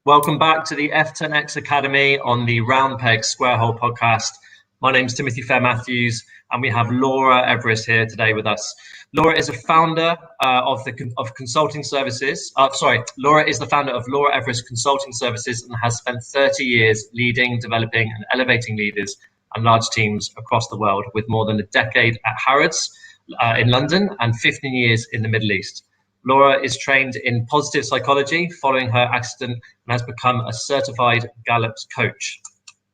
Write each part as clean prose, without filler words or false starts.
Welcome back to the FTEN X Academy on the Round Peg Square Hole podcast. My name is Timothy Fair-Matthews, and we have Laura Everest here today with us. Laura is a founder of consulting services. Laura is the founder of Laura Everest Consulting Services and has spent 30 years leading, developing, and elevating leaders and large teams across the world, with more than a decade at Harrods in London and 15 years in the Middle East. Laura is trained in positive psychology following her accident and has become a certified Gallup's coach,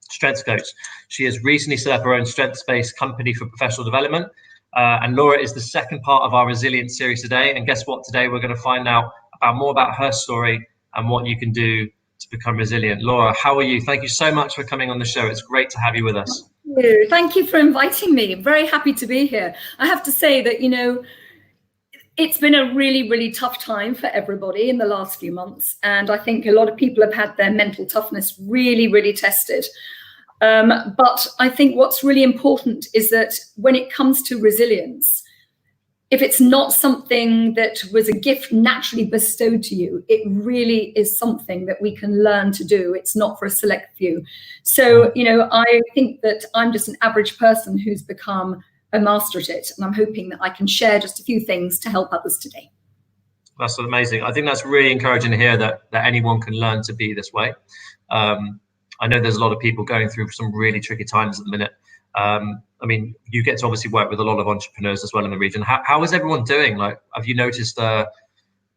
strengths coach. She has recently set up her own strengths-based company for professional development. And Laura is the second part of our resilience series today. And guess what? Today we're going to find out more about her story and what you can do to become resilient. Laura, how are you? Thank you so much for coming on the show. It's great to have you with us. Thank you for inviting me. I'm very happy to be here. I have to say that, it's been a really, really tough time for everybody in the last few months. And I think a lot of people have had their mental toughness really, really tested. But I think what's really important is that when it comes to resilience, if it's not something that was a gift naturally bestowed to you, it really is something that we can learn to do. It's not for a select few. So, I think that I'm just an average person who's become a master at it, and I'm hoping that I can share just a few things to help others today. That's amazing. I think that's really encouraging to hear that anyone can learn to be this way. I know there's a lot of people going through some really tricky times at the minute. You get to obviously work with a lot of entrepreneurs as well in the region. How is everyone doing? Like, have you noticed,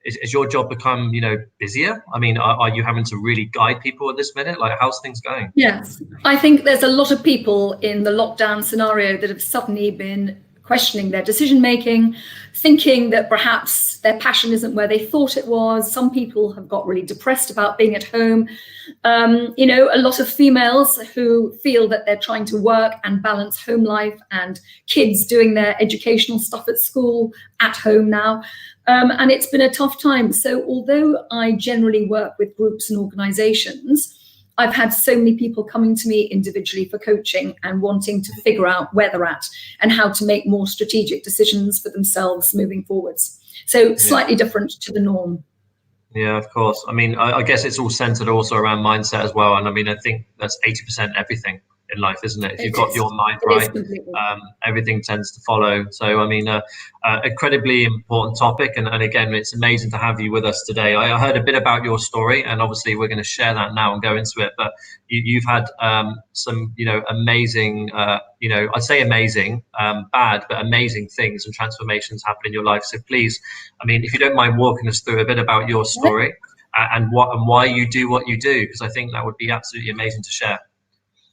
is your job become, busier? Are you having to really guide people at this minute? Like, how's things going? Yes, I think there's a lot of people in the lockdown scenario that have suddenly been questioning their decision making, thinking that perhaps their passion isn't where they thought it was. Some people have got really depressed about being at home. A lot of females who feel that they're trying to work and balance home life, and kids doing their educational stuff at school at home now. And it's been a tough time. So although I generally work with groups and organizations, I've had so many people coming to me individually for coaching and wanting to figure out where they're at and how to make more strategic decisions for themselves moving forwards. So slightly different to the norm. Yeah, of course. I guess it's all centered also around mindset as well. And I think that's 80% everything in life, isn't it? If you've got your mind right, everything tends to follow. So, incredibly important topic. And again, it's amazing to have you with us today. I heard a bit about your story, and obviously we're going to share that now and go into it. But you've had some, amazing, I'd say amazing, bad, but amazing things and transformations happen in your life. So please, if you don't mind walking us through a bit about your story and why you do what you do, because I think that would be absolutely amazing to share.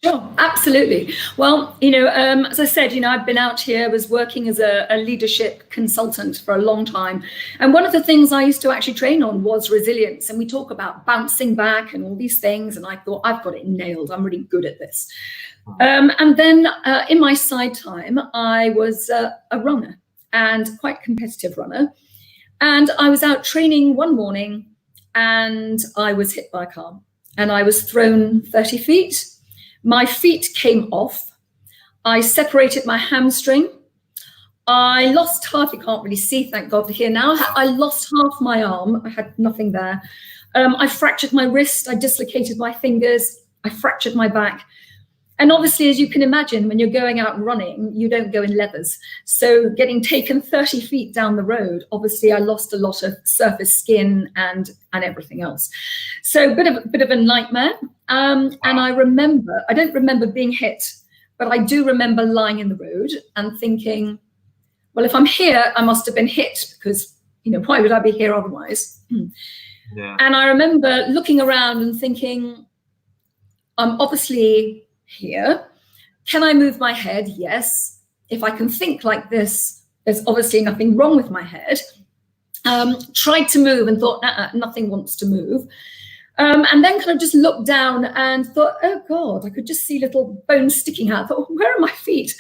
Oh, absolutely. Well, as I said, I've been out here, was working as a leadership consultant for a long time. And one of the things I used to actually train on was resilience. And we talk about bouncing back and all these things. And I thought, I've got it nailed. I'm really good at this. And then in my side time, I was a runner, and quite a competitive runner. And I was out training one morning and I was hit by a car and I was thrown 30 feet. My feet came off. I separated my hamstring. I lost half, you can't really see, thank God for here now. I lost half my arm. I had nothing there. I fractured my wrist. I dislocated my fingers. I fractured my back. And obviously, as you can imagine, when you're going out running, you don't go in leathers. So getting taken 30 feet down the road, obviously I lost a lot of surface skin and everything else. So bit of a nightmare. And I don't remember being hit, but I do remember lying in the road and thinking, well, if I'm here, I must have been hit, because, why would I be here otherwise? Yeah. And I remember looking around and thinking, I'm obviously here. Can I move my head? Yes. If I can think like this, there's obviously nothing wrong with my head. Tried to move and thought, nothing wants to move. And then kind of just looked down and thought, oh God, I could just see little bones sticking out. I thought, where are my feet?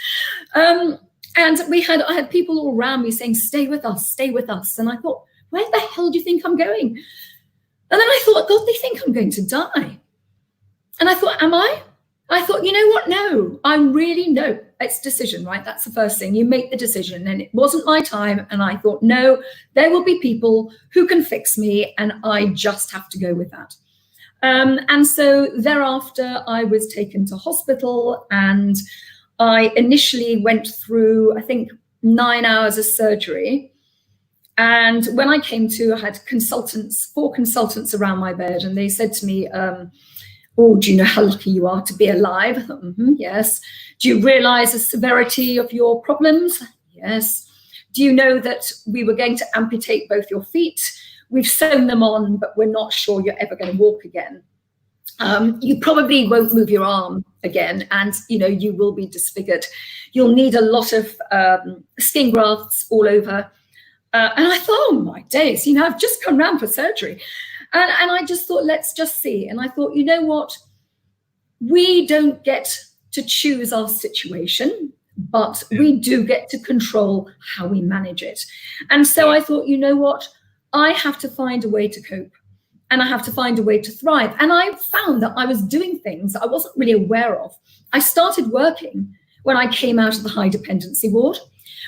And I had people all around me saying, stay with us, stay with us. And I thought, where the hell do you think I'm going? And then I thought, God, they think I'm going to die. And I thought, am I? I thought, you know what? No, it's decision, right? That's the first thing. You make the decision, and it wasn't my time. And I thought, no, there will be people who can fix me, and I just have to go with that. And so thereafter, I was taken to hospital, and I initially went through, I think, 9 hours of surgery. And when I came to, I had 4 consultants around my bed, and they said to me, oh, do you know how lucky you are to be alive? I thought, yes. Do you realize the severity of your problems? Yes. Do you know that we were going to amputate both your feet? We've sewn them on, but we're not sure you're ever going to walk again. You probably won't move your arm again, and you will be disfigured. You'll need a lot of skin grafts all over. And I thought, oh my days, I've just come round for surgery. And I just thought, let's just see. And I thought, you know what? We don't get to choose our situation, but we do get to control how we manage it. And so I thought, you know what? I have to find a way to cope, and I have to find a way to thrive. And I found that I was doing things that I wasn't really aware of. I started working when I came out of the high dependency ward.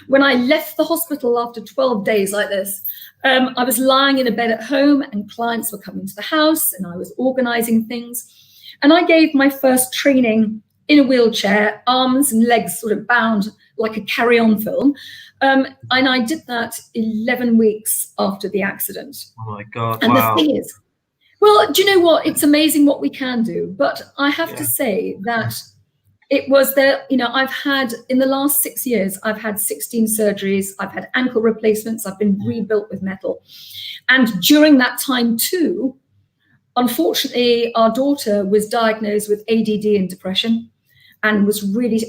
When I left the hospital after 12 days like this, I was lying in a bed at home, and clients were coming to the house, and I was organizing things. And I gave my first training in a wheelchair, arms and legs sort of bound like a carry-on film. And I did that 11 weeks after the accident. Oh my God, and wow. The thing is, well, do you know what? It's amazing what we can do. But I have to say that it was there, I've had, in the last 6 years, I've had 16 surgeries. I've had ankle replacements. I've been rebuilt with metal. And during that time too, unfortunately, our daughter was diagnosed with ADD and depression, and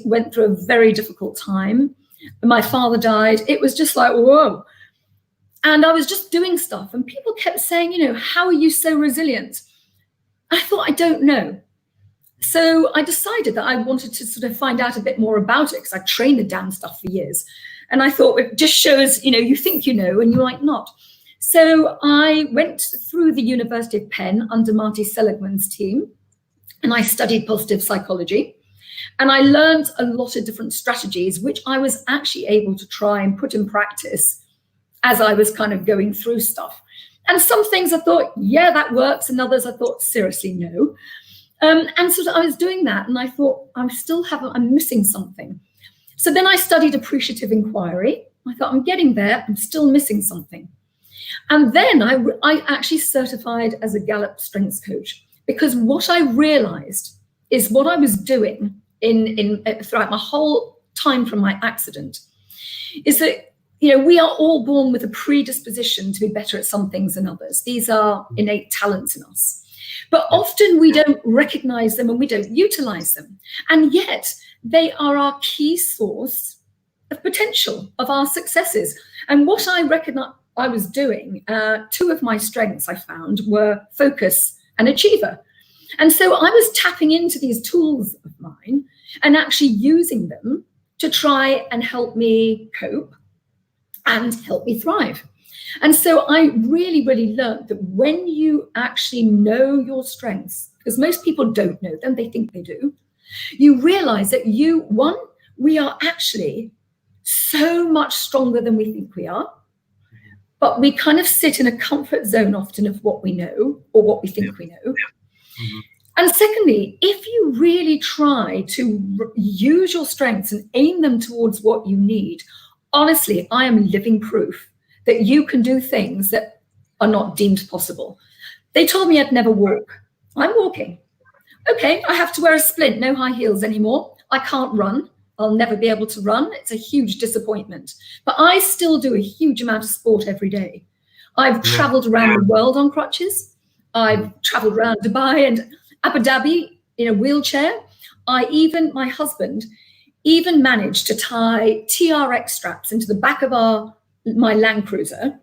went through a very difficult time. My father died. It was just like, whoa. And I was just doing stuff, and people kept saying, how are you so resilient? I thought, I don't know. So I decided that I wanted to sort of find out a bit more about it, because I trained the damn stuff for years. And I thought it just shows, you think you know and you might not. So I went through the University of Penn under Marty Seligman's team, and I studied positive psychology. And I learned a lot of different strategies, which I was actually able to try and put in practice as I was kind of going through stuff. And some things I thought, yeah, that works. And others I thought, seriously, no. And so I was doing that, and I thought, I'm missing something. So then I studied appreciative inquiry. I thought, I'm getting there, I'm still missing something. And then I actually certified as a Gallup strengths coach, because what I realized is what I was doing throughout my whole time from my accident is that, we are all born with a predisposition to be better at some things than others. These are innate talents in us. But often we don't recognize them and we don't utilize them. And yet they are our key source of potential, of our successes. And what I recognize I was doing, 2 of my strengths I found were focus and achiever. And so I was tapping into these tools of mine and actually using them to try and help me cope and help me thrive. And so I really, really learned that when you actually know your strengths, because most people don't know them, they think they do, you realize that we are actually so much stronger than we think we are, but we kind of sit in a comfort zone often of what we know or what we think we know. Mm-hmm. And secondly, if you really try to use your strengths and aim them towards what you need, honestly, I am living proof that you can do things that are not deemed possible. They told me I'd never walk. I'm walking. Okay, I have to wear a splint, no high heels anymore. I can't run. I'll never be able to run. It's a huge disappointment. But I still do a huge amount of sport every day. I've traveled around the world on crutches. I've traveled around Dubai and Abu Dhabi in a wheelchair. My husband even managed to tie TRX straps into the back of my Land Cruiser,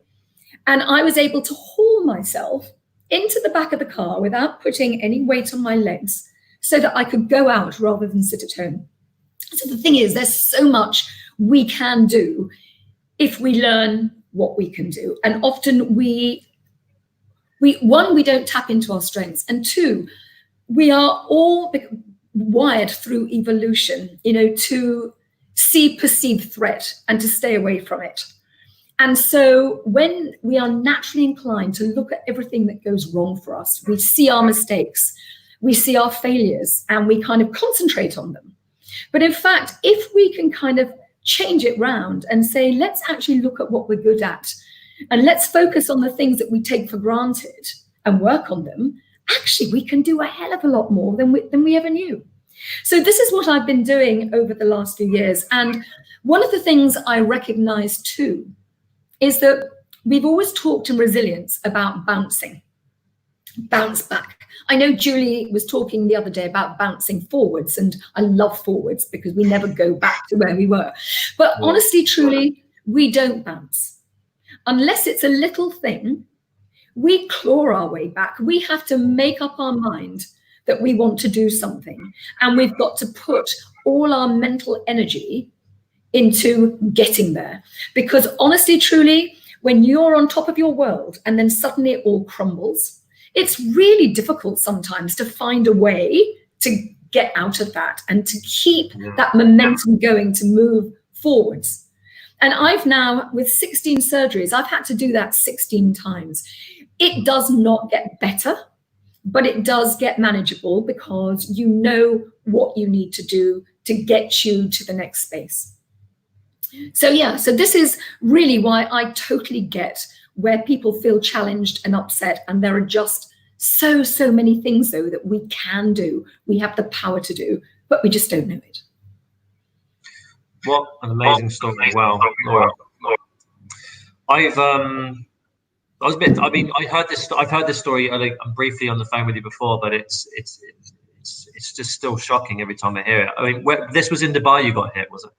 and I was able to haul myself into the back of the car without putting any weight on my legs so that I could go out rather than sit at home. So the thing is, there's so much we can do if we learn what we can do. And often we don't tap into our strengths, and 2, we are all wired through evolution, to see perceived threat and to stay away from it. And so when we are naturally inclined to look at everything that goes wrong for us, we see our mistakes, we see our failures, and we kind of concentrate on them. But in fact, if we can kind of change it round and say, let's actually look at what we're good at, and let's focus on the things that we take for granted and work on them, actually we can do a hell of a lot more than we ever knew. So this is what I've been doing over the last few years. And one of the things I recognize too is that we've always talked in resilience about bouncing, bounce back. I know Julie was talking the other day about bouncing forwards, and I love forwards because we never go back to where we were. But honestly, truly, we don't bounce. Unless it's a little thing, we claw our way back. We have to make up our mind that we want to do something, and we've got to put all our mental energy into getting there. Because honestly, truly, when you're on top of your world and then suddenly it all crumbles, it's really difficult sometimes to find a way to get out of that and to keep that momentum going to move forwards. And I've now, with 16 surgeries, I've had to do that 16 times. It does not get better, but it does get manageable because you know what you need to do to get you to the next space. So yeah, so this is really why I totally get where people feel challenged and upset, and there are just so many things though that we can do, we have the power to do, but we just don't know it. What an amazing story! Wow, Laura. I've heard this story like briefly on the phone with you before, but it's just still shocking every time I hear it. I mean, this was in Dubai you got hit, was it?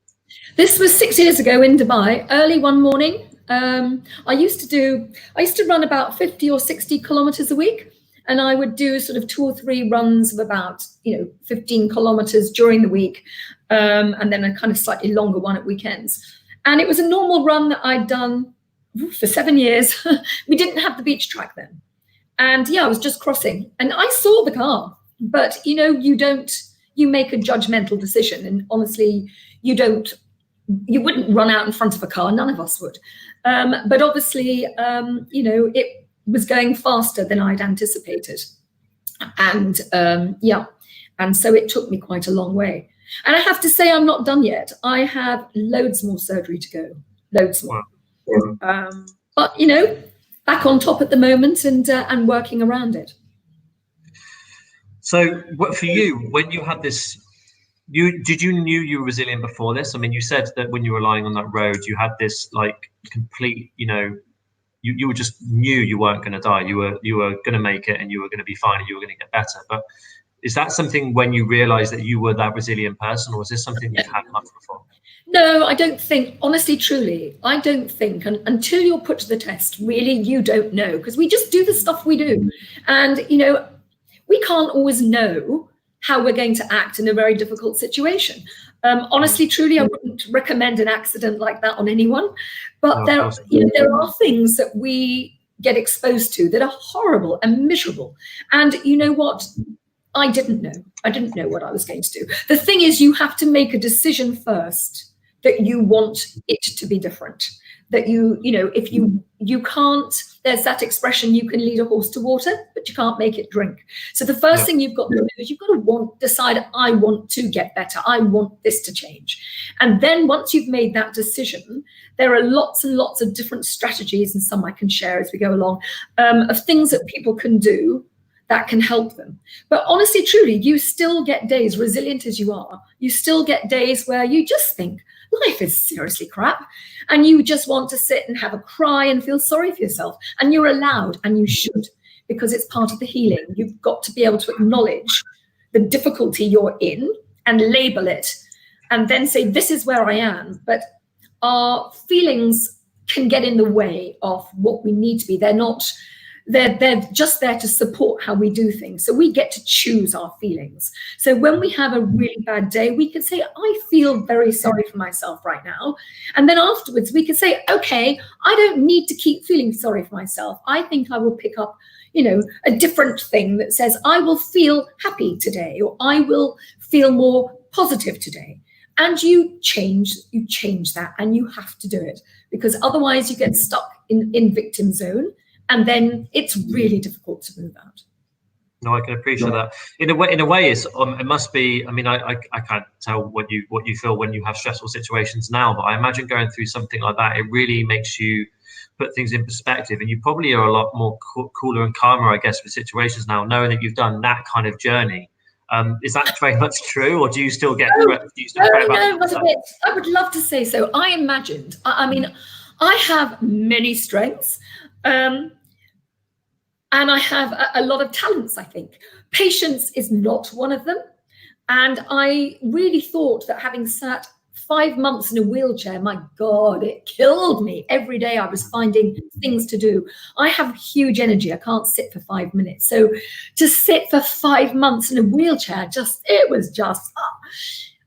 This was 6 years ago in Dubai. Early one morning, I used to run about 50 or 60 kilometers a week, and I would do sort of 2 or 3 runs of about 15 kilometers during the week, and then a kind of slightly longer one at weekends. And it was a normal run that I'd done for 7 years. We didn't have the beach track then, and I was just crossing, and I saw the car, but you make a judgmental decision, and honestly, you wouldn't run out in front of a car. None of us would. But obviously, it was going faster than I'd anticipated. And and so it took me quite a long way. And I have to say, I'm not done yet. I have loads more surgery to go, loads more. Wow. But, back on top at the moment and working around it. So for you, when you had this, you knew you were resilient before this? I mean, you said that when you were lying on that road, you had this like complete, you were just knew you weren't going to die. You were going to make it, and you were going to be fine, and you were going to get better. But is that something when you realized that you were that resilient person, or was this something you had much before? No, I don't think, honestly, truly, I don't think, and until you're put to the test, really, you don't know, because we just do the stuff we do. And, we can't always know how we're going to act in a very difficult situation. Honestly, truly, I wouldn't recommend an accident like that on anyone. But there are things that we get exposed to that are horrible and miserable. And you know what? I didn't know. I didn't know what I was going to do. The thing is, you have to make a decision first that you want it to be different. That if you can't, there's that expression, you can lead a horse to water, but you can't make it drink. So the first thing you've got to do is you've got to decide, I want to get better. I want this to change. And then once you've made that decision, there are lots and lots of different strategies, and some I can share as we go along, of things that people can do that can help them. But honestly, truly, you still get days, resilient as you are, you still get days where you just think, life is seriously crap, and you just want to sit and have a cry and feel sorry for yourself. And you're allowed, and you should, because it's part of the healing. You've got to be able to acknowledge the difficulty you're in and label it, and then say, this is where I am. But our feelings can get in the way of what we need to be. They're just there to support how we do things. So we get to choose our feelings. So when we have a really bad day, we can say, I feel very sorry for myself right now. And then afterwards, we can say, okay, I don't need to keep feeling sorry for myself. I think I will pick up, a different thing that says, I will feel happy today, or I will feel more positive today. And you change that, and you have to do it, because otherwise you get stuck in victim zone, and then it's really difficult to move out. No, I can appreciate that. In a way, it must be. I mean, I can't tell what you feel when you have stressful situations now, but I imagine going through something like that, it really makes you put things in perspective, and you probably are a lot more cooler and calmer, I guess, with situations now, knowing that you've done that kind of journey. Is that very much true, or do you still get? No, not a bit. I would love to say so. I imagined. I mean, I have many strengths. And I have a lot of talents, I think. Patience is not one of them. And I really thought that having sat 5 months in a wheelchair, my God, it killed me. Every day I was finding things to do. I have huge energy. I can't sit for 5 minutes. So to sit for 5 months in a wheelchair, it was just.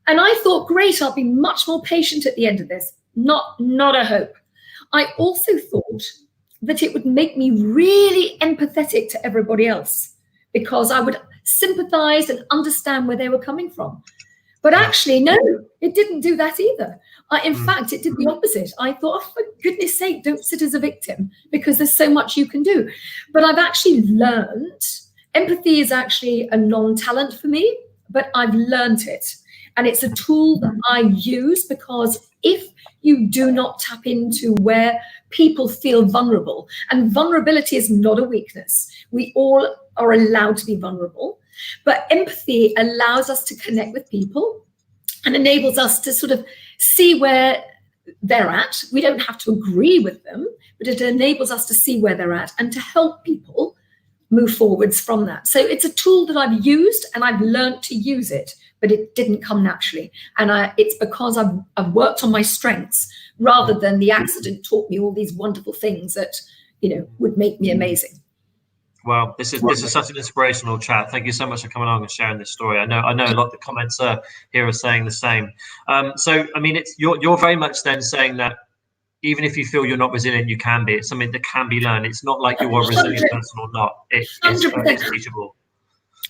And I thought, great, I'll be much more patient at the end of this. Not a hope. I also thought that it would make me really empathetic to everybody else, because I would sympathize and understand where they were coming from. But actually, no, it didn't do that either. In fact, it did the opposite. I thought, oh, for goodness sake, don't sit as a victim, because there's so much you can do. But I've actually learned, empathy is actually a non-talent for me, but I've learned it. And it's a tool that I use, because if you do not tap into where people feel vulnerable, and vulnerability is not a weakness. We all are allowed to be vulnerable, but empathy allows us to connect with people and enables us to sort of see where they're at. We don't have to agree with them, but it enables us to see where they're at and to help people move forwards from that. So it's a tool that I've used, and I've learned to use it, but it didn't come naturally. And it's because I've worked on my strengths, rather than the accident taught me all these wonderful things that, would make me amazing. Well, this is such an inspirational chat. Thank you so much for coming along and sharing this story. I know a lot of the comments here are saying the same. So, I mean, you're very much then saying that even if you feel you're not resilient, you can be. It's something that can be learned. It's not like you're a resilient person or not. It's teachable.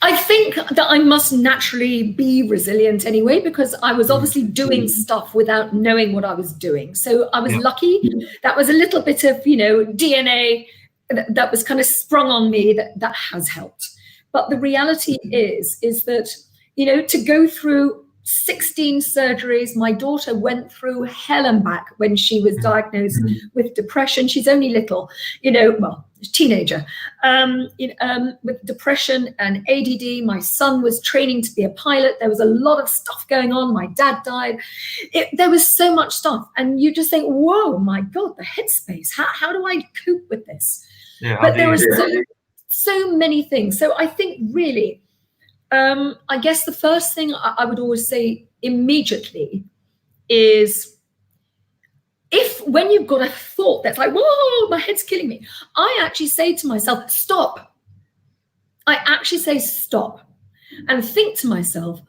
I think that I must naturally be resilient anyway, because I was obviously doing stuff without knowing what I was doing. So I was lucky. That was a little bit of, DNA that was kind of sprung on me that has helped. But the reality is that, to go through 16 surgeries, my daughter went through hell and back when she was diagnosed with depression. She's only little, teenager, with depression and ADD. My son was training to be a pilot. There was a lot of stuff going on. My dad died. There was so much stuff. And you just think, whoa, my God, the headspace. How do I cope with this? Yeah, but there were so many things. So I think really, I guess the first thing I would always say immediately is, when you've got a thought that's like, whoa, my head's killing me, I actually say to myself, stop. I actually say stop and think to myself,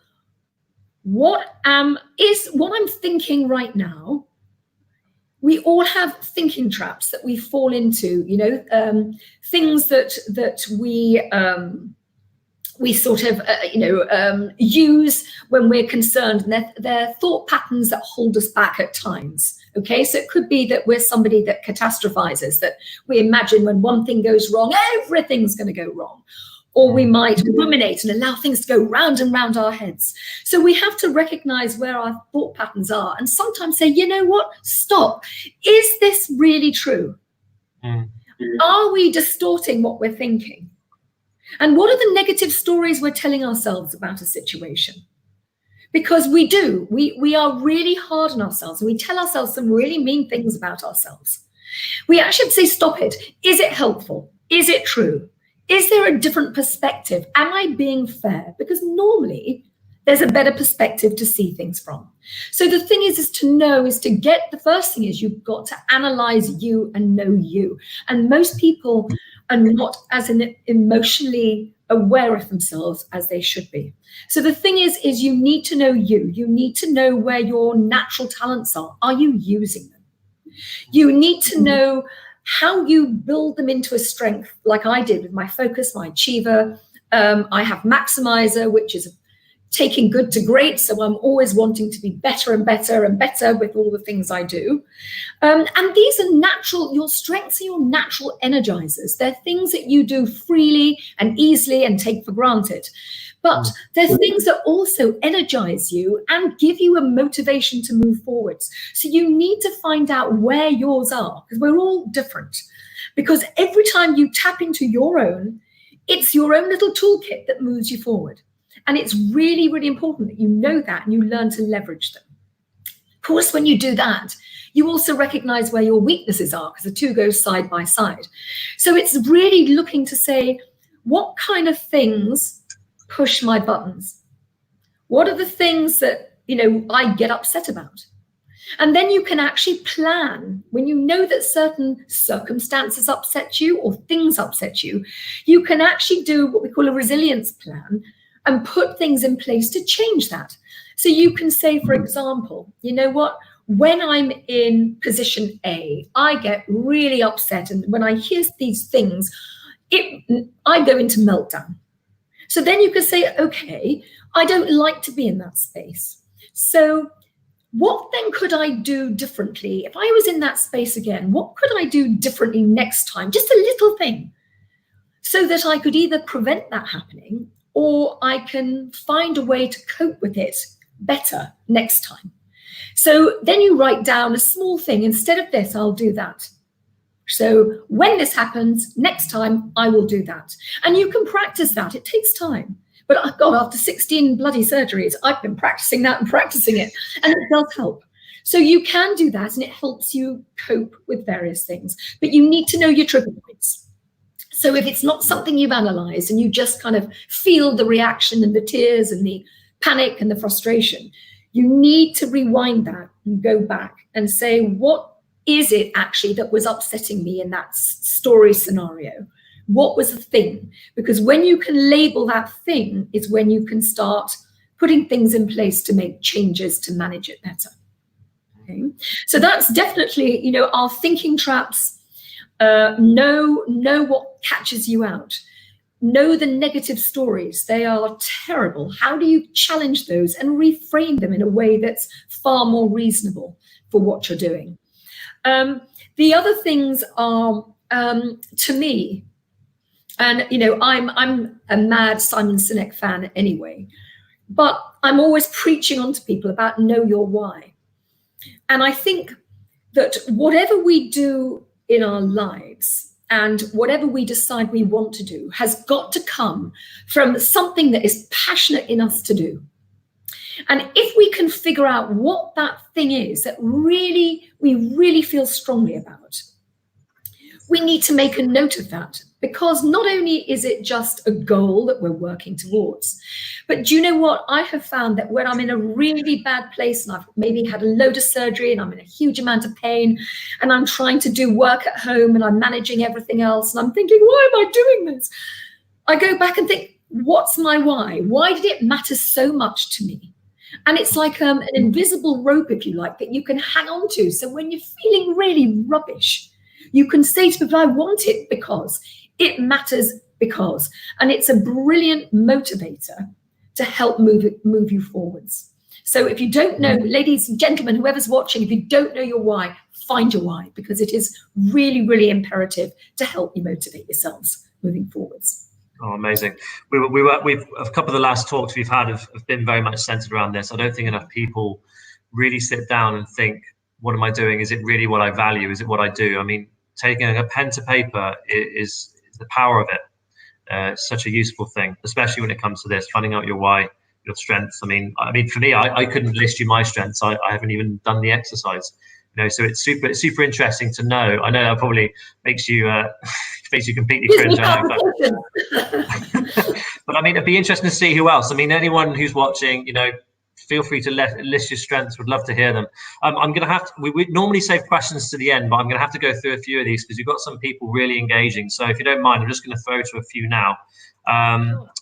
what I'm thinking right now. We all have thinking traps that we fall into, things that we sort of, use when we're concerned. And they're thought patterns that hold us back at times. Okay, so it could be that we're somebody that catastrophizes, that we imagine when one thing goes wrong, everything's going to go wrong. Or we might ruminate and allow things to go round and round our heads. So we have to recognize where our thought patterns are and sometimes say, you know what, stop. Is this really true? Are we distorting what we're thinking? And what are the negative stories we're telling ourselves about a situation? Because we do. We are really hard on ourselves, and we tell ourselves some really mean things about ourselves. We actually say, stop it. Is it helpful? Is it true? Is there a different perspective? Am I being fair? Because normally there's a better perspective to see things from. So the thing is the first thing is you've got to analyze you and know you. And most people are not as emotionally aware of themselves as they should be. So the thing is you need to know you. You need to know where your natural talents are. Are you using them? You need to know how you build them into a strength, like I did with my focus, my achiever. I have maximizer, which is taking good to great. So I'm always wanting to be better and better and better with all the things I do. And these are natural, your strengths are your natural energizers. They're things that you do freely and easily and take for granted. But they're things that also energize you and give you a motivation to move forwards. So you need to find out where yours are, because we're all different. Because every time you tap into your own, it's your own little toolkit that moves you forward. And it's really, really important that you know that and you learn to leverage them. Of course, when you do that, you also recognize where your weaknesses are, because the two go side by side. So it's really looking to say, what kind of things push my buttons? What are the things that, I get upset about? And then you can actually plan. When you know that certain circumstances upset you or things upset you, you can actually do what we call a resilience plan and put things in place to change that. So you can say, for example, you know what? When I'm in position A, I get really upset. And when I hear these things, I go into meltdown. So then you can say, okay, I don't like to be in that space. So what then could I do differently? If I was in that space again, what could I do differently next time? Just a little thing, so that I could either prevent that happening or I can find a way to cope with it better next time. So then you write down a small thing. Instead of this, I'll do that. So when this happens, next time I will do that. And you can practice that. It takes time. But God, after 16 bloody surgeries, I've been practicing that and practicing it. And it does help. So you can do that and it helps you cope with various things. But you need to know your trigger points. So if it's not something you've analyzed and you just kind of feel the reaction and the tears and the panic and the frustration, you need to rewind that and go back and say, what is it actually that was upsetting me in that story scenario? What was the thing? Because when you can label that thing is when you can start putting things in place to make changes to manage it better. Okay? So that's definitely, our thinking traps. Know what catches you out. Know the negative stories. They are terrible. How do you challenge those and reframe them in a way that's far more reasonable for what you're doing? The other things are, to me, and I'm a mad Simon Sinek fan anyway, but I'm always preaching on to people about know your why. And I think that whatever we do in our lives and whatever we decide we want to do has got to come from something that is passionate in us to do. And if we can figure out what that thing is that we really feel strongly about, we need to make a note of that, because not only is it just a goal that we're working towards, but do you know what? I have found that when I'm in a really bad place and I've maybe had a load of surgery and I'm in a huge amount of pain and I'm trying to do work at home and I'm managing everything else and I'm thinking, why am I doing this? I go back and think, what's my why? Why did it matter so much to me? And it's like an invisible rope, if you like, that you can hang on to. So when you're feeling really rubbish, you can say to people, I want it because it matters because. And it's a brilliant motivator to help move you forwards. So if you don't know, ladies and gentlemen, whoever's watching, if you don't know your why, find your why, because it is really, really imperative to help you motivate yourselves moving forwards. Oh, amazing. We've a couple of the last talks we've had have been very much centered around this. I don't think enough people really sit down and think, what am I doing? Is it really what I value? Is it what I do? I mean, taking a pen to paper is the power of it. It's such a useful thing, especially when it comes to this, finding out your why, your strengths. I mean, for me, I couldn't list you my strengths. I haven't even done the exercise. So it's super interesting to know. I know that probably makes you completely cringe. But I mean, it'd be interesting to see who else. I mean, anyone who's watching, feel free to list your strengths. Would love to hear them. I'm going to have to, we normally save questions to the end, but I'm going to have to go through a few of these because you've got some people really engaging. So if you don't mind, I'm just going to throw to a few now.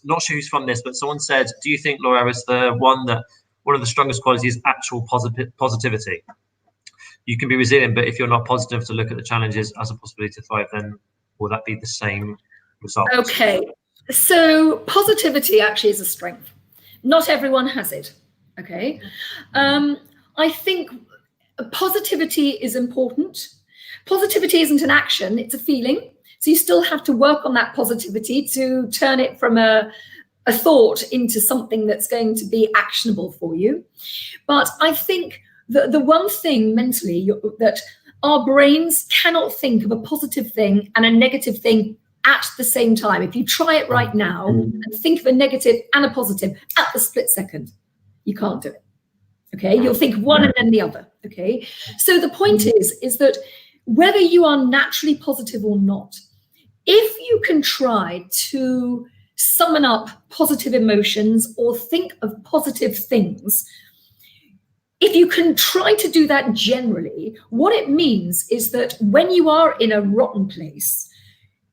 Not sure who's from this, but someone said, do you think, Laura, is one of the strongest qualities is actual positivity? You can be resilient, but if you're not positive to look at the challenges as a possibility to thrive, then will that be the same result? Okay, so positivity actually is a strength, Not everyone has it, okay? I think positivity is important. Positivity isn't an action, it's a feeling. So you still have to work on that positivity to turn it from a thought into something that's going to be actionable for you. But I think the one thing mentally that our brains cannot think of a positive thing and a negative thing at the same time. If you try it right now and think of a negative and a positive at the split second, you can't do it. Okay, you'll think one and then the other. Okay, so the point is that whether you are naturally positive or not, if you can try to summon up positive emotions or think of positive things, if you can try to do that generally, what it means is that when you are in a rotten place,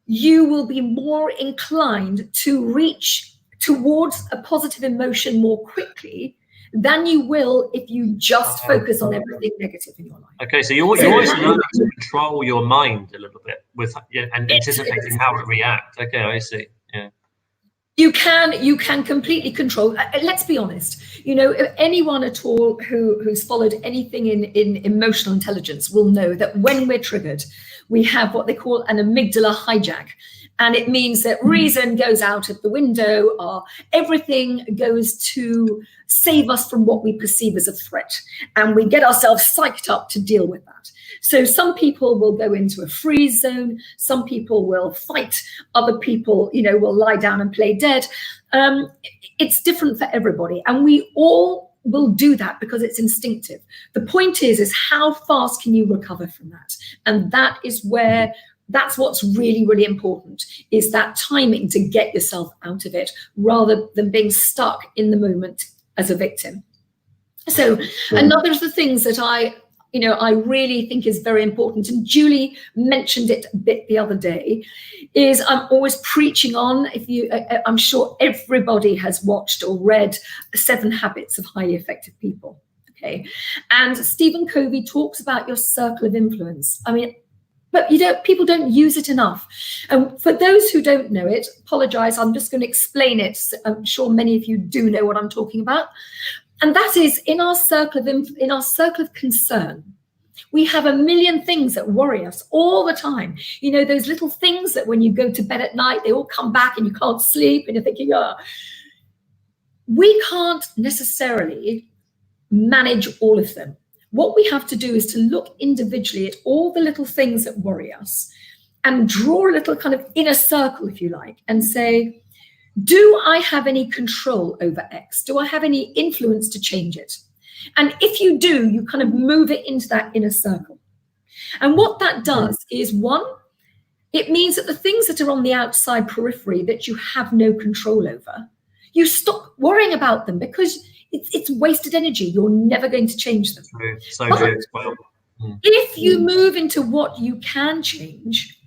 you will be more inclined to reach towards a positive emotion more quickly than you will if you just focus on everything negative in your life. Okay, so you're always learning to control your mind a little bit with and anticipating how it reacts. Okay, I see. Yeah. You can completely control. Let's be honest. You know, anyone at all who's followed anything in emotional intelligence will know that when we're triggered, we have what they call an amygdala hijack. And it means that reason goes out of the window, or everything goes to save us from what we perceive as a threat. And we get ourselves psyched up to deal with that. So some people will go into a freeze zone. Some people will fight. Other people, you know, will lie down and play dead. It's different for everybody. And we all will do that because it's instinctive. The point is how fast can you recover from that? And that is where... That's what's really, really important, is that timing to get yourself out of it rather than being stuck in the moment as a victim. So another of the things that I really think is very important, and Julie mentioned it a bit the other day, is I'm always preaching on, I'm sure everybody has watched or read 7 Habits of Highly Effective People. Okay. And Stephen Covey talks about your circle of influence. I mean, but people don't use it enough. And for those who don't know it, apologize, I'm just going to explain it. I'm sure many of you do know what I'm talking about. And that is in our circle of concern, we have a million things that worry us all the time. You know, those little things that when you go to bed at night, they all come back and you can't sleep and you're thinking, we can't necessarily manage all of them. What we have to do is to look individually at all the little things that worry us and draw a little kind of inner circle, if you like, and say, do I have any control over X? Do I have any influence to change it? And if you do, you kind of move it into that inner circle. And what that does is, one, it means that the things that are on the outside periphery that you have no control over, you stop worrying about them because it's wasted energy. You're never going to change them. If you move into what you can change,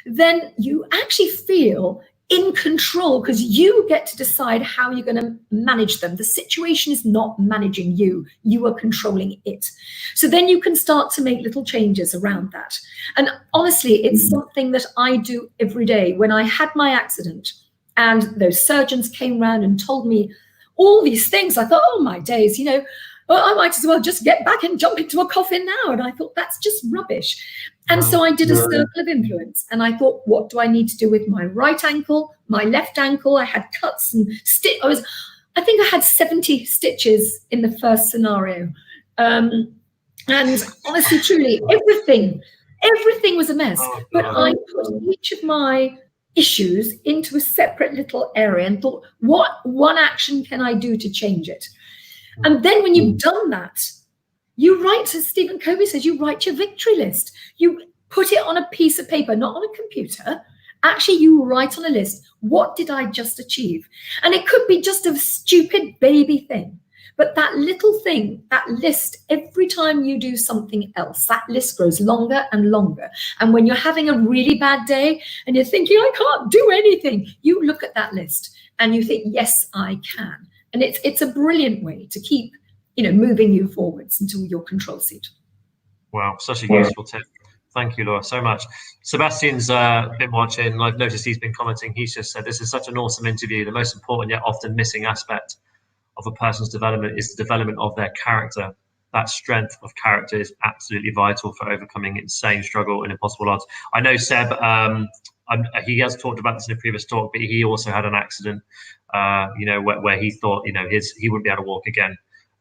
then you actually feel in control because you get to decide how you're going to manage them. The situation is not managing you. You are controlling it. So then you can start to make little changes around that. And honestly, it's something that I do every day. When I had my accident and those surgeons came around and told me all these things, I thought, oh my days, I might as well just get back and jump into a coffin now. And I thought, that's just rubbish. And so I did a circle of influence. And I thought, what do I need to do with my right ankle, my left ankle? I had cuts and I think I had 70 stitches in the first scenario. And honestly, truly, everything was a mess. But I put each of my issues into a separate little area and thought, what one action can I do to change it? And then when you've done that, you write, as Stephen Covey says, you write your victory list. You put it on a piece of paper, not on a computer. Actually, you write on a list, what did I just achieve? And it could be just a stupid baby thing. But that little thing, that list, every time you do something else, that list grows longer and longer. And when you're having a really bad day and you're thinking, I can't do anything, you look at that list and you think, yes, I can. And it's a brilliant way to keep, moving you forwards into your control seat. Wow, such a useful tip. Thank you, Laura, so much. Sebastian's been watching, and I've noticed he's been commenting. He's just said, this is such an awesome interview. The most important yet often missing aspect of a person's development is the development of their character. That strength of character is absolutely vital for overcoming insane struggle and impossible odds. I know Seb, he has talked about this in a previous talk, but he also had an accident, where he thought, he wouldn't be able to walk again.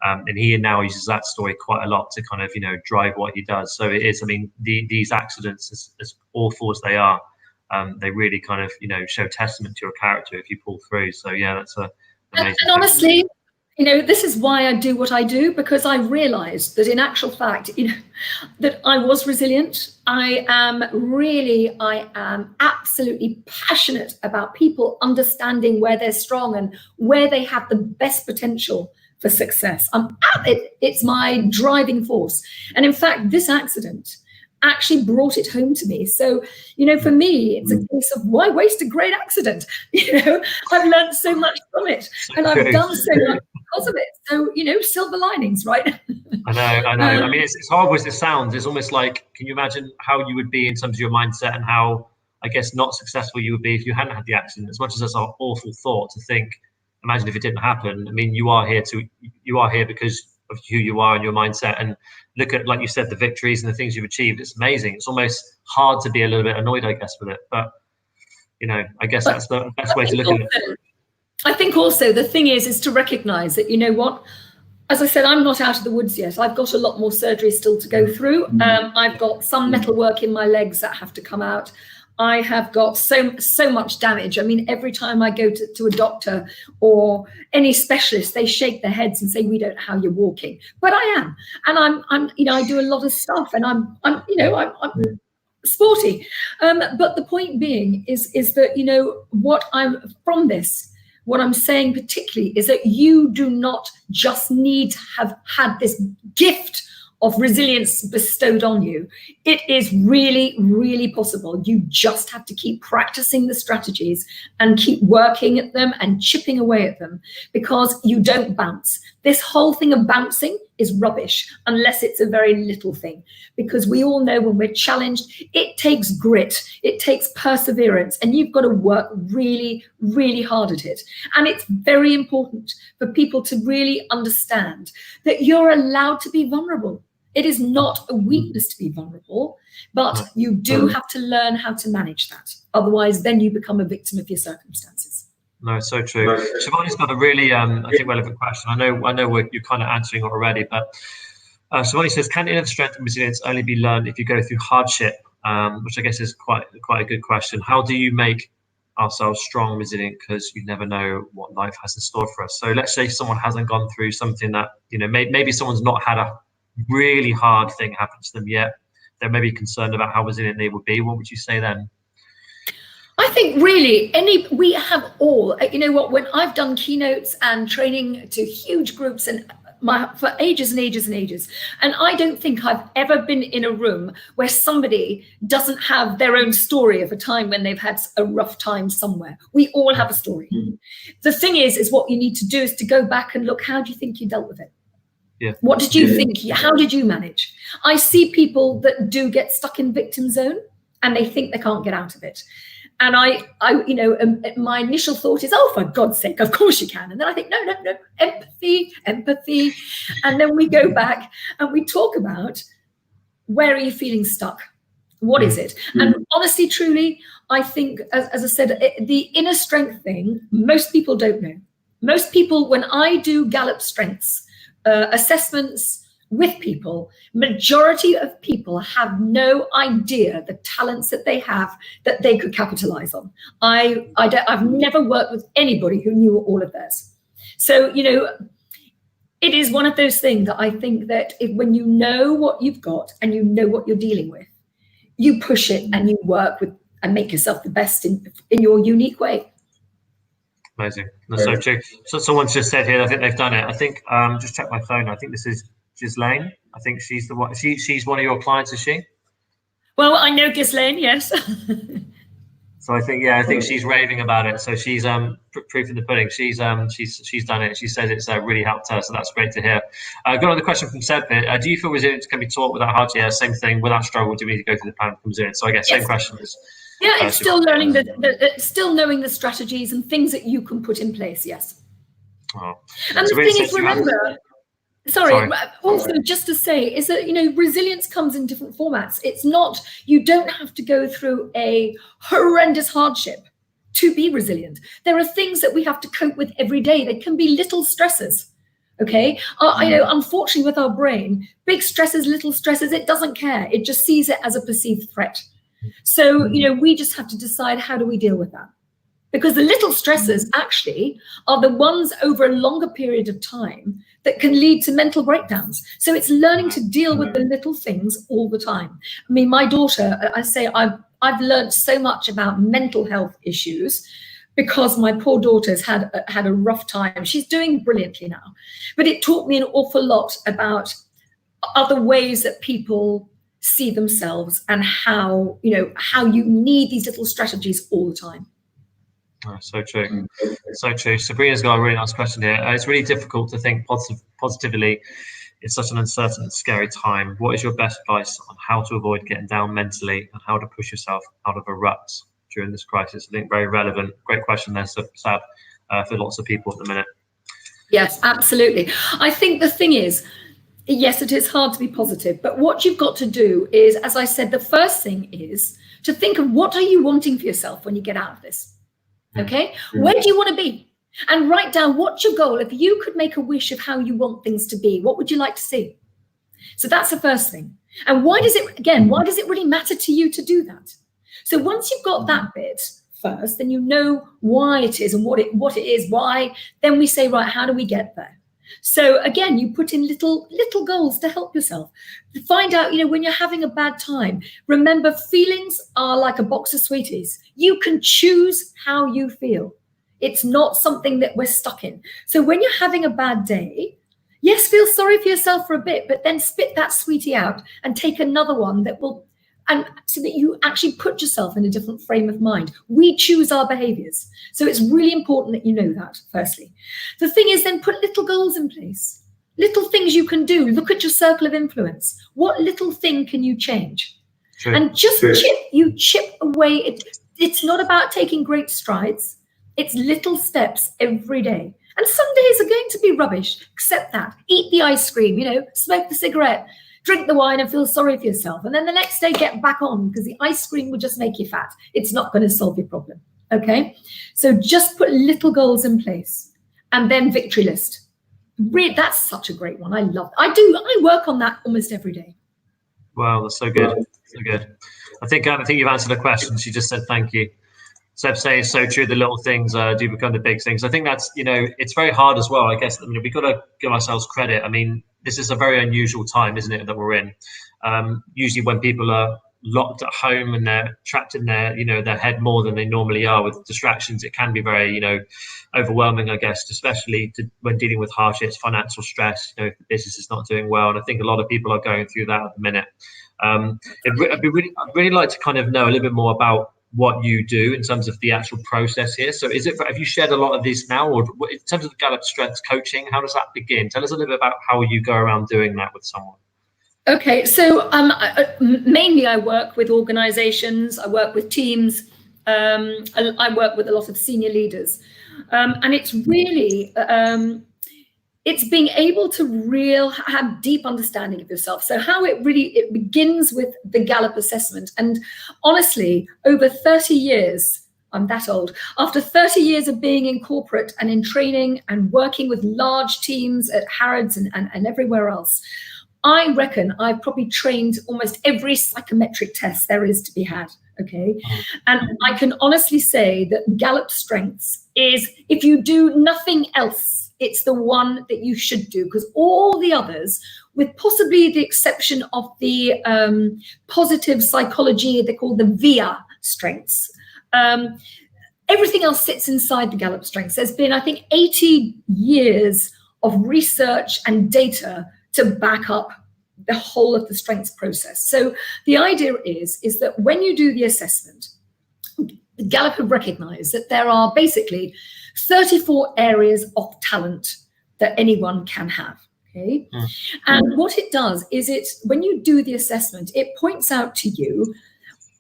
And he now uses that story quite a lot to kind of, drive what he does. So it is, these accidents, as awful as they are, they really kind of, show testament to your character if you pull through. So yeah, that's amazing. And honestly, this is why I do what I do, because I realized that in actual fact, that I was resilient. I am absolutely passionate about people understanding where they're strong and where they have the best potential for success. It's my driving force. And in fact, this accident actually brought it home to me. So, for me, it's a case of why waste a great accident? I've learned so much from it, and I've done so much because of it. So, silver linings, right? I know. It's horrible as it sounds. It's almost like, can you imagine how you would be in terms of your mindset and how, I guess, not successful you would be if you hadn't had the accident? As much as that's an awful thought to think, imagine if it didn't happen. You are here because of who you are and your mindset, and look at, like you said, the victories and the things you've achieved. It's amazing. It's almost hard to be a little bit annoyed, I guess, with it, but I guess that's the best way to look at it. I think also the thing is to recognize that, what, as I said, I'm not out of the woods yet. I've got a lot more surgery still to go through. I've got some metal work in my legs that have to come out. I have got so much damage. Every time I go to a doctor or any specialist, they shake their heads and say, we don't know how you're walking, but I am. And I'm I do a lot of stuff, and I'm sporty. But the point being is that, what I'm saying particularly is that you do not just need to have had this gift of resilience bestowed on you. It is really, really possible. You just have to keep practicing the strategies and keep working at them and chipping away at them, because you don't bounce. This whole thing of bouncing is rubbish unless it's a very little thing, because we all know when we're challenged, it takes grit, it takes perseverance, and you've got to work really, really hard at it. And it's very important for people to really understand that you're allowed to be vulnerable. It is not a weakness to be vulnerable, but you do have to learn how to manage that. Otherwise, then you become a victim of your circumstances. No, so true. Shivani's got a really, I think, relevant question. I know you're kind of answering it already, but Shivani says, can inner strength and resilience only be learned if you go through hardship? Which I guess is quite a good question. How do you make ourselves strong and resilient? Because you never know what life has in store for us. So let's say someone hasn't gone through something that, maybe someone's not had a really hard thing happen to them yet. They're maybe concerned about how resilient they would be. What would you say then? I think really we have all, when I've done keynotes and training to huge groups and for ages and ages and ages, and I don't think I've ever been in a room where somebody doesn't have their own story of a time when they've had a rough time somewhere. We all have a story. The thing is what you need to do is to go back and look, how do you think you dealt with it? Yeah. What did you think? How did you manage? I see people that do get stuck in victim zone and they think they can't get out of it. And I my initial thought is, oh, for God's sake, of course you can. And then I think, no, empathy. And then we go back and we talk about, where are you feeling stuck? What is it? And honestly, truly, I think, as I said, the inner strength thing, most people don't know. Most people, when I do Gallup strengths assessments with people, majority of people have no idea the talents that they have that they could capitalize on. I've never worked with anybody who knew all of theirs. So, it is one of those things that I think that when you know what you've got and you know what you're dealing with, you push it and you work with and make yourself the best in your unique way. Amazing. That's so true. So someone's just said here, I think they've done it. I think, just check my phone. I think this is Ghislaine. I think she's the one. She's one of your clients, is she? Well, I know Ghislaine, yes. So I think she's raving about it. So she's proof in the pudding. She's done it. She says it's really helped her. So that's great to hear. Got another question from Seb here. Do you feel resilience can be taught without hardship? Yeah, same thing. Without struggle, do we need to go through the plan for resilience? So I guess same question is. Yeah, it's still learning still knowing the strategies and things that you can put in place. Yes. Oh. And So the thing is, remember, sorry, also just to say is that, resilience comes in different formats. It's not, you don't have to go through a horrendous hardship to be resilient. There are things that we have to cope with every day. They can be little stresses. Okay. Unfortunately with our brain, big stresses, little stresses, it doesn't care. It just sees it as a perceived threat. So, we just have to decide, how do we deal with that? Because the little stresses actually are the ones over a longer period of time that can lead to mental breakdowns. So it's learning to deal with the little things all the time. I mean, my daughter, I say I've learned so much about mental health issues because my poor daughter's had a rough time. She's doing brilliantly now, but it taught me an awful lot about other ways that people see themselves and how you need these little strategies all the time. Oh, so true. So true. Sabrina's got a really nice question here. It's really difficult to think positively in such an uncertain and scary time. What is your best advice on how to avoid getting down mentally and how to push yourself out of a rut during this crisis? I think very relevant. Great question there, Sab, for lots of people at the minute. Yes, absolutely. I think the thing is, yes, it is hard to be positive, but what you've got to do is, as I said, the first thing is to think of what are you wanting for yourself when you get out of this? Okay, where do you want to be? And write down what's your goal. If you could make a wish of how you want things to be, what would you like to see? So that's the first thing. And why does it really matter to you to do that? So once you've got that bit first, then you know why it is and what it is, why, then we say, right, how do we get there? So again, you put in little goals to help yourself. Find out, when you're having a bad time, remember feelings are like a box of sweeties. You can choose how you feel. It's not something that we're stuck in. So when you're having a bad day, yes, feel sorry for yourself for a bit, but then spit that sweetie out and take another one that will, and so that you actually put yourself in a different frame of mind. We choose our behaviors. So it's really important that you know that, firstly. The thing is then put little goals in place, little things you can do. Look at your circle of influence. What little thing can you change? True. And just chip away. It's not about taking great strides. It's little steps every day. And some days are going to be rubbish. Accept that. Eat the ice cream, smoke the cigarette, drink the wine and feel sorry for yourself. And then the next day, get back on, because the ice cream will just make you fat. It's not going to solve your problem. Okay. So just put little goals in place and then victory list. That's such a great one. I love it. I work on that almost every day. Wow, that's so good. So good. I think you've answered the question. She just said thank you. Seb say it's so true. The little things do become the big things. I think that's, it's very hard as well. I guess, we've got to give ourselves credit. I mean, this is a very unusual time, isn't it, that we're in? Usually when people are locked at home and they're trapped in their head more than they normally are with distractions, it can be very, overwhelming, I guess, especially when dealing with hardships, financial stress, if the business is not doing well. And I think a lot of people are going through that at the minute. I'd really like to kind of know a little bit more about what you do in terms of the actual process here. So have you shared a lot of this now, or in terms of the Gallup Strengths coaching, how does that begin? Tell us a little bit about how you go around doing that with someone. Okay, so mainly I work with organizations, I work with teams, I work with a lot of senior leaders, and it's really it's being able to have deep understanding of yourself. So how it begins with the Gallup assessment. And honestly, over 30 years, I'm that old, after 30 years of being in corporate and in training and working with large teams at Harrods and everywhere else, I reckon I've probably trained almost every psychometric test there is to be had, okay? And I can honestly say that Gallup Strengths is, if you do nothing else, it's the one that you should do, because all the others, with possibly the exception of the positive psychology, they call the VIA strengths, everything else sits inside the Gallup Strengths. There's been, I think, 80 years of research and data to back up the whole of the strengths process. So the idea is that when you do the assessment, Gallup have recognized that there are basically 34 areas of talent that anyone can have. Okay. And what it does is when you do the assessment, it points out to you,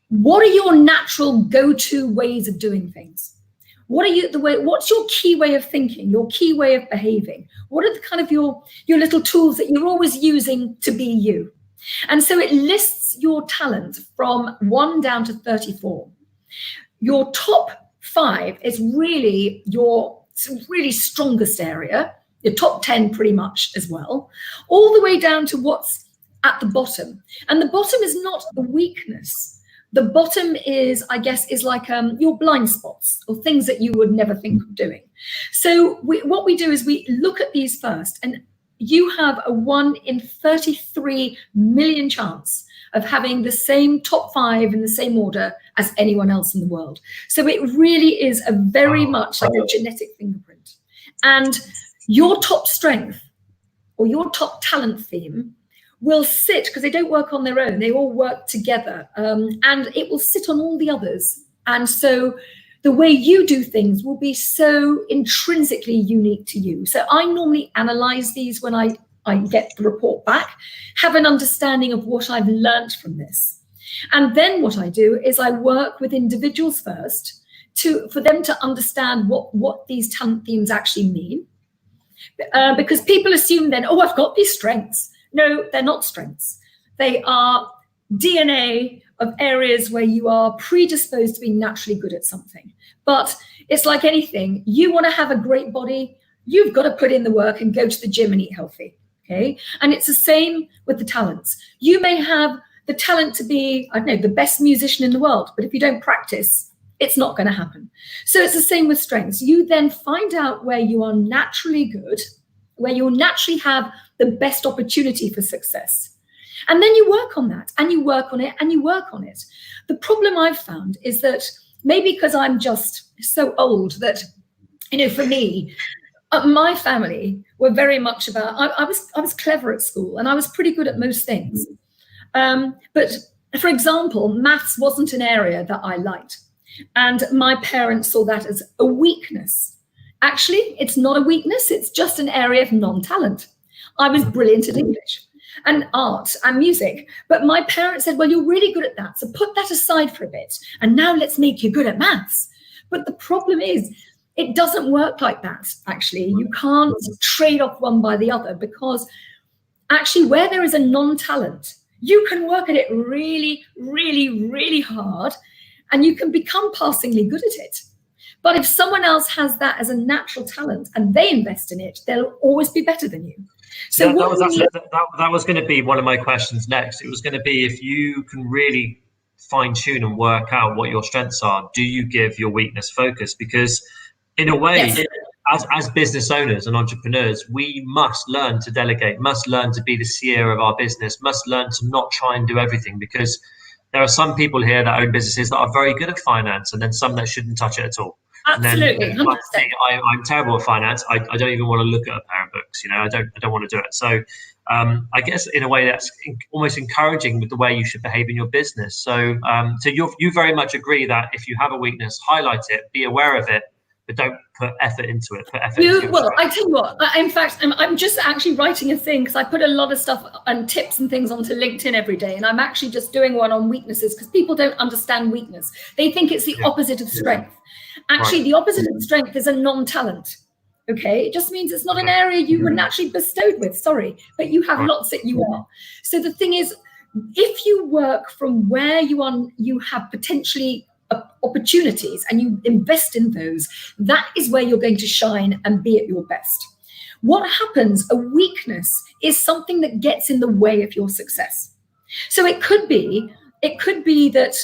what are your natural go-to ways of doing things? What are you, what's your key way of thinking, your key way of behaving? What are the kind of your little tools that you're always using to be you? And so it lists your talent from 1 down to 34. Your top 5 is really your really strongest area, your top 10 pretty much as well, all the way down to what's at the bottom. And the bottom is not a weakness. The bottom is, I guess, is like your blind spots or things that you would never think of doing. So what we do is we look at these first, and you have a 1 in 33 million chance of having the same top 5 in the same order as anyone else in the world. So it really is a very much like a genetic fingerprint. And your top strength or your top talent theme will sit, because they don't work on their own, they all work together, and it will sit on all the others. And so the way you do things will be so intrinsically unique to you. So I normally analyze these when I get the report back, have an understanding of what I've learned from this. And then what I do is I work with individuals first for them to understand what these talent themes actually mean. Because people assume then, oh, I've got these strengths. No, they're not strengths. They are DNA of areas where you are predisposed to be naturally good at something. But it's like anything. You want to have a great body, you've got to put in the work and go to the gym and eat healthy. Okay. And it's the same with the talents. You may have the talent to be, I don't know, the best musician in the world, but if you don't practice, it's not going to happen. So it's the same with strengths. You then find out where you are naturally good, where you'll naturally have the best opportunity for success. And then you work on that, and you work on it, and you work on it. The problem I've found is that maybe because I'm just so old that, for me, my family were very much about, I was clever at school and I was pretty good at most things. But for example, maths wasn't an area that I liked. And my parents saw that as a weakness. Actually, it's not a weakness. It's just an area of non-talent. I was brilliant at English and art and music. But my parents said, well, you're really good at that, so put that aside for a bit. And now let's make you good at maths. But the problem is, it doesn't work like that, actually. You can't trade off one by the other, because actually where there is a non-talent, you can work at it really, really, really hard, and you can become passingly good at it. But if someone else has that as a natural talent and they invest in it, they'll always be better than you. So that was going to be one of my questions next. It was going to be, if you can really fine tune and work out what your strengths are, do you give your weakness focus? Because in a way, yes, as business owners and entrepreneurs, we must learn to delegate, must learn to be the CEO of our business, must learn to not try and do everything, because there are some people here that own businesses that are very good at finance, and then some that shouldn't touch it at all. Absolutely. And then, like me, I'm terrible at finance. I don't even want to look at a pair of books. I don't want to do it. So I guess in a way that's almost encouraging with the way you should behave in your business. So you very much agree that if you have a weakness, highlight it, be aware of it, but don't put effort into it. Well, I tell you what, in fact, I'm just actually writing a thing, because I put a lot of stuff and tips and things onto LinkedIn every day. And I'm actually just doing one on weaknesses, because people don't understand weakness. They think it's the opposite of strength. Actually, the opposite of strength is a non-talent. Okay, it just means it's not an area you were naturally bestowed with, but you have lots that you are. So the thing is, if you work from where you are, you have potentially opportunities and you invest in those, that is where you're going to shine and be at your best. What happens, a weakness is something that gets in the way of your success. So it could be that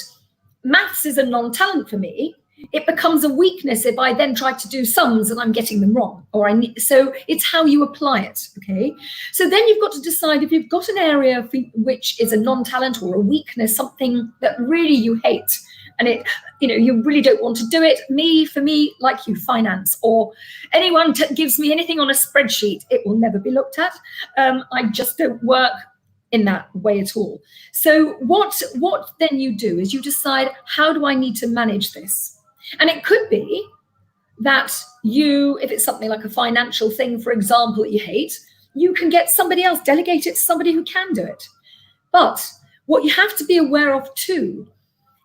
maths is a non-talent for me. It becomes a weakness if I then try to do sums and I'm getting them wrong, so it's how you apply it. Okay, so then you've got to decide if you've got an area which is a non-talent or a weakness, something that really you hate, and you really don't want to do it. For me, like you, finance, or anyone gives me anything on a spreadsheet, it will never be looked at. I just don't work in that way at all. So what then you do is you decide, how do I need to manage this? And it could be that if it's something like a financial thing, for example, that you hate, you can get somebody else, delegate it to somebody who can do it. But what you have to be aware of too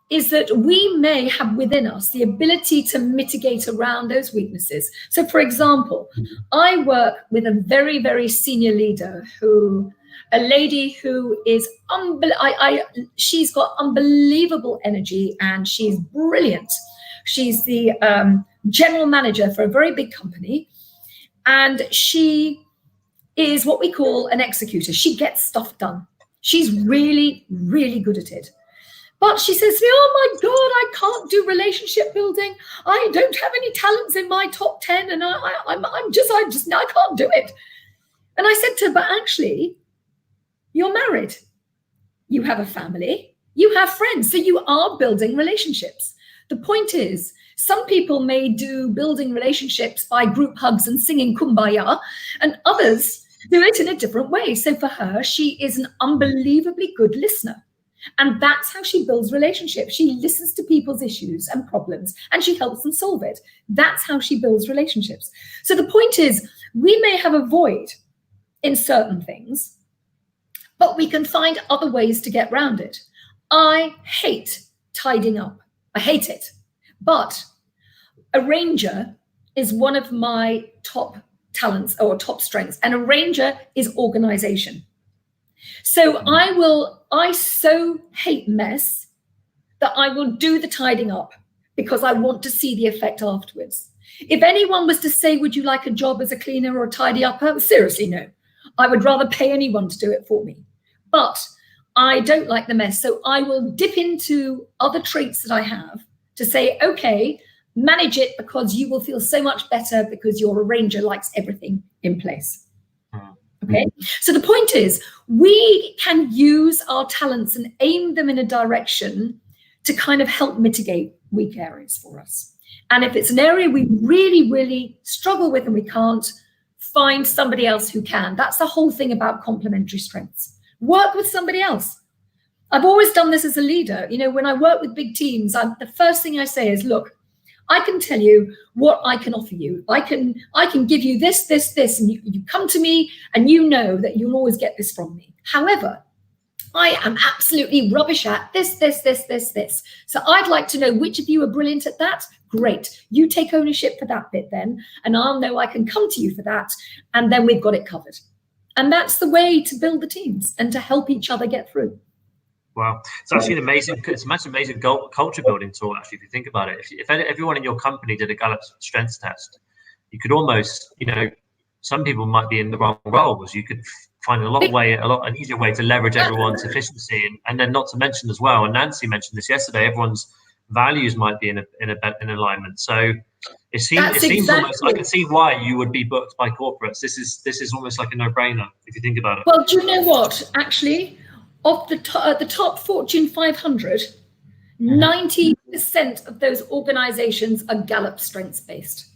is that we may have within us the ability to mitigate around those weaknesses. So for example, I work with a very, very senior leader a lady who is, she's got unbelievable energy and she's brilliant. She's the general manager for a very big company, and she is what we call an executor. She gets stuff done. She's really, really good at it. But she says to me, oh my God, I can't do relationship building. I don't have any talents in my top 10 and I can't do it. And I said to her, but actually, you're married. You have a family. You have friends. So you are building relationships. The point is, some people may do building relationships by group hugs and singing Kumbaya, and others do it in a different way. So for her, she is an unbelievably good listener. And that's how she builds relationships. She listens to people's issues and problems and she helps them solve it. That's how she builds relationships. So the point is, we may have a void in certain things, but we can find other ways to get around it. I hate tidying up. I hate it. But arranger is one of my top talents or top strengths. And arranger is organization. So I so hate mess that I will do the tidying up because I want to see the effect afterwards. If anyone was to say, would you like a job as a cleaner or a tidy upper? Seriously, no. I would rather pay anyone to do it for me. But I don't like the mess. So I will dip into other traits that I have to say, okay, manage it because you will feel so much better because your arranger likes everything in place. Okay, so the point is, we can use our talents and aim them in a direction to kind of help mitigate weak areas for us. And if it's an area we really, really struggle with and we can't, find somebody else who can. That's the whole thing about complementary strengths. Work with somebody else. I've always done this as a leader. You know, when I work with big teams, the first thing I say is, look, I can tell you what I can offer you. I can give you this, and you come to me and you know that you'll always get this from me. However, I am absolutely rubbish at this. So I'd like to know which of you are brilliant at that. Great. You take ownership for that bit then, and I'll know I can come to you for that, and then we've got it covered. And that's the way to build the teams and to help each other get through. Wow, it's actually an amazing culture building tool. Actually, if you think about it, if everyone in your company did a Gallup strengths test, you could almost, you know, some people might be in the wrong roles. You could find an easier way to leverage everyone's efficiency, and then not to mention as well. And Nancy mentioned this yesterday. Everyone's values might be in alignment. So it seems almost. I can see why you would be booked by corporates. This is almost like a no-brainer if you think about it. Well, do you know what? Actually, of the top Fortune 500, 90% of those organizations are Gallup strengths based.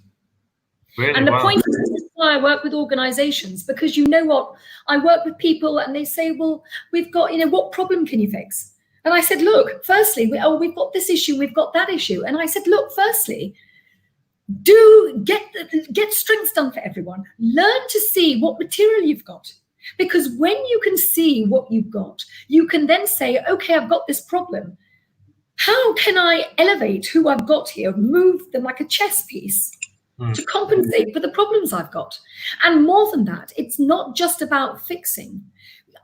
Really? And the point is why I work with organizations, because you know what? I work with people and they say, well, we've got, you know, what problem can you fix? And I said, look, firstly, we've got this issue, we've got that issue. And I said, look, firstly, get strengths done for everyone. Learn to see what material you've got. Because when you can see what you've got, you can then say, okay, I've got this problem. How can I elevate who I've got here, move them like a chess piece to compensate for the problems I've got? And more than that, it's not just about fixing.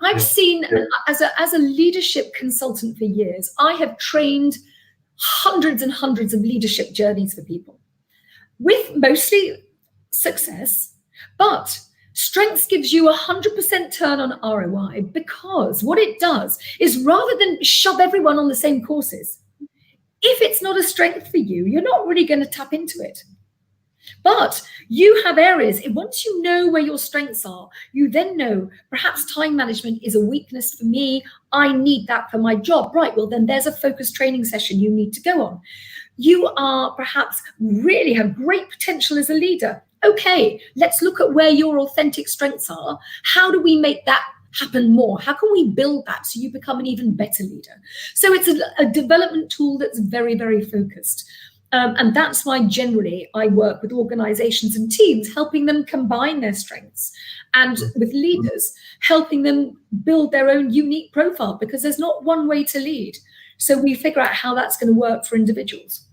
I've seen, as a leadership consultant for years, I have trained hundreds and hundreds of leadership journeys for people with mostly success, but strengths gives you 100% turn on ROI, because what it does is, rather than shove everyone on the same courses, if it's not a strength for you, you're not really going to tap into it. But you have areas, once you know where your strengths are, you then know perhaps time management is a weakness for me. I need that for my job. Right, well, then there's a focused training session you need to go on. You are perhaps really have great potential as a leader. Okay, let's look at where your authentic strengths are. How do we make that happen more? How can we build that so you become an even better leader? So it's a development tool that's very, very focused. And that's why generally I work with organizations and teams, helping them combine their strengths, and with leaders, helping them build their own unique profile, because there's not one way to lead. So we figure out how that's going to work for individuals.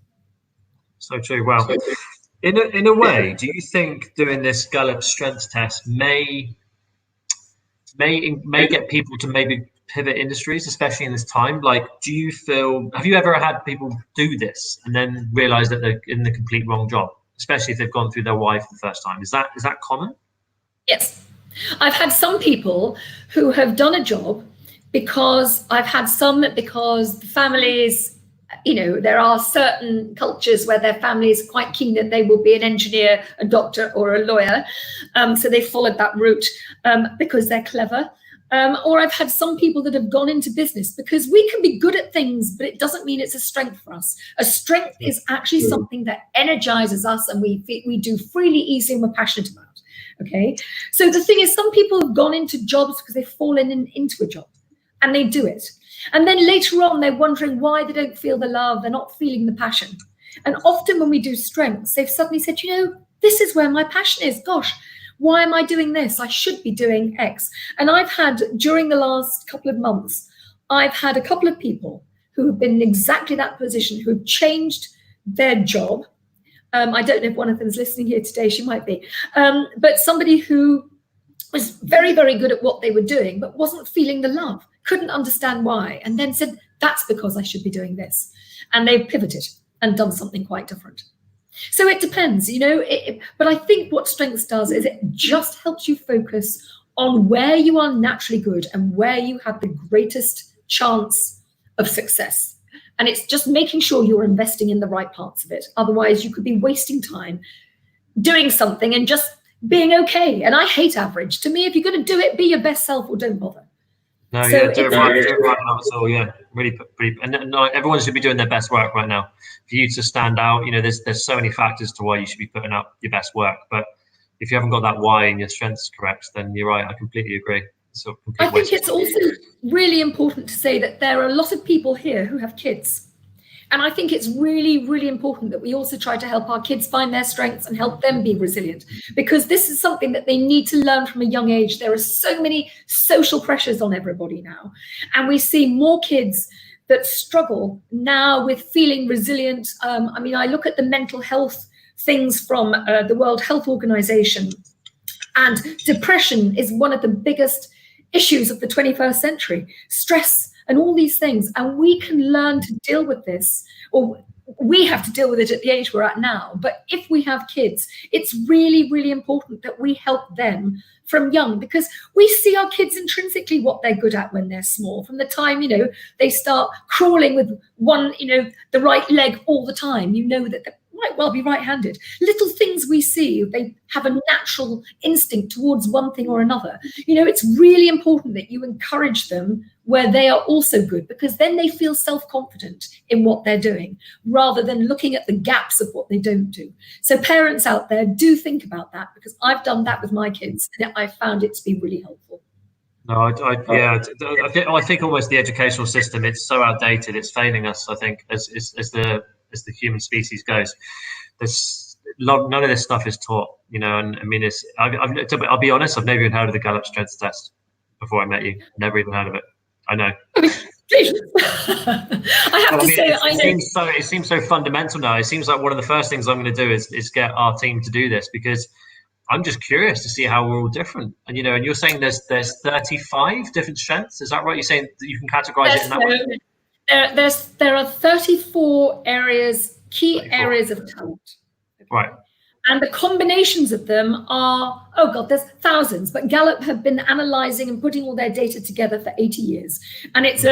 So true. Well, in a way, do you think doing this Gallup strengths test may get people to maybe pivot industries, especially in this time? Like, have you ever had people do this and then realize that they're in the complete wrong job, especially if they've gone through their why for the first time? Is that common? Yes. I've had some people who have done a job because the families, there are certain cultures where their families are quite keen that they will be an engineer, a doctor, or a lawyer. So they followed that route because they're clever. Or I've had some people that have gone into business because we can be good at things, but it doesn't mean it's a strength for us. A strength is actually something that energizes us and we do freely, easily, and we're passionate about. Okay. So the thing is, some people have gone into jobs because they've fallen into a job and they do it. And then later on, they're wondering why they don't feel the love. They're not feeling the passion. And often when we do strengths, they've suddenly said, this is where my passion is. Gosh, why am I doing this? I should be doing X. And I've had, during the last couple of months, I've had a couple of people who have been in exactly that position, who have changed their job. I don't know if one of them is listening here today, she might be. But somebody who was very, very good at what they were doing, but wasn't feeling the love, couldn't understand why, and then said, that's because I should be doing this. And they've pivoted and done something quite different. So it depends, but I think what strengths does is it just helps you focus on where you are naturally good and where you have the greatest chance of success. And it's just making sure you're investing in the right parts of it. Otherwise, you could be wasting time doing something and just being okay. And I hate average. To me, if you're going to do it, be your best self or don't bother. No, so yeah, do it right now. So yeah, really, and everyone should be doing their best work right now. For you to stand out, there's so many factors to why you should be putting out your best work. But if you haven't got that why and your strengths correct, then you're right. I completely agree. I think it's also really important to say that there are a lot of people here who have kids. And I think it's really, really important that we also try to help our kids find their strengths and help them be resilient, because this is something that they need to learn from a young age. There are so many social pressures on everybody now. And we see more kids that struggle now with feeling resilient. I look at the mental health things from the World Health Organization, and depression is one of the biggest issues of the 21st century, stress and all these things. And we can learn to deal with this, or we have to deal with it at the age we're at now. But if we have kids, it's really, really important that we help them from young, because we see our kids intrinsically what they're good at when they're small. From the time, they start crawling with one, the right leg all the time, that they might well be right-handed. Little things we see, they have a natural instinct towards one thing or another. It's really important that you encourage them where they are also good, because then they feel self-confident in what they're doing, rather than looking at the gaps of what they don't do. So parents out there, do think about that, because I've done that with my kids and I found it to be really helpful. No, I think almost the educational system, it's so outdated, it's failing us, I think, as the human species goes. None of this stuff is taught, and I'll be honest, I've never even heard of the Gallup strengths test before I met you. Never even heard of it. I know. It seems so fundamental now. It seems like one of the first things I'm going to do is get our team to do this, because I'm just curious to see how we're all different. And and you're saying there's 35 different strengths. Is that right? You're saying that you can categorize it in that way? There are 34 key areas of talent. Right. And the combinations of them are, there's thousands, but Gallup have been analyzing and putting all their data together for 80 years. And it's